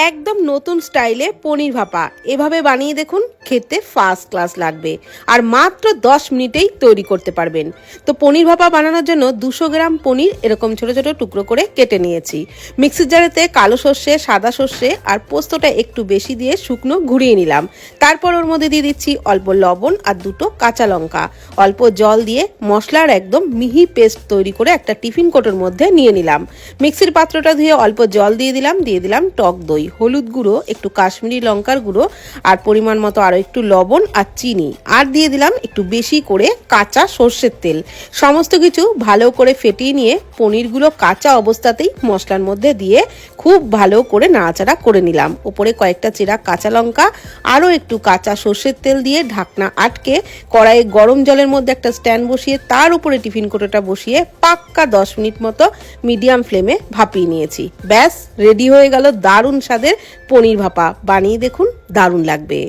একদম নতুন স্টাইলে পনির ভাপা এভাবে বানিয়ে দেখুন, খেতে ফার্স্ট ক্লাস লাগবে আর মাত্র 10 মিনিটেই তৈরি করতে পারবেন। তো পনির ভাপা বানানোর জন্য 200 গ্রাম পনির এরকম ছোট ছোট টুকরো করে কেটে নিয়েছি। মিক্সির জারেতে কালো সর্ষে, সাদা সর্ষে আর পোস্তটা একটু বেশি দিয়ে শুকনো ঘুরিয়ে নিলাম। তারপর ওর মধ্যে দিয়ে দিচ্ছি অল্প লবণ আর 2টো কাঁচা লঙ্কা। অল্প জল দিয়ে মশলার একদম মিহি পেস্ট তৈরি করে একটা টিফিন কোটোর মধ্যে নিয়ে নিলাম। মিক্সির পাত্রটা ধুয়ে অল্প জল দিয়ে দিলাম টক দই, হলুদ গুঁড়ো, একটু কাশ্মীরি লঙ্কার গুঁড়ো আর পরিমাণ মতো আরও একটু লবণ আর চিনি, আর দিয়ে দিলাম একটু বেশি করে কাঁচা সর্ষের তেল। সমস্ত কিছু ভালো করে ফেটিয়ে নিয়ে পনিরগুলো কাঁচা অবস্থাতেই মশলার মধ্যে দিয়ে খুব ভালো করে নাড়াচাড়া করে নিলাম। ওপরে কয়েকটা চেরা কাঁচা লঙ্কা, আরও একটু কাঁচা সর্ষের তেল দিয়ে ঢাকনা আটকে কড়াইয়ে গরম জলের মধ্যে একটা স্ট্যান্ড বসিয়ে তার উপরে টিফিন কোটোটা বসিয়ে পাক্কা 10 মিনিট মতো মিডিয়াম ফ্লেমে ভাপিয়ে নিয়েছি। ব্যাস রেডি হয়ে গেল দারুণ স্বাদের পনির ভাপা। বানিয়ে দেখুন, দারুণ লাগবে।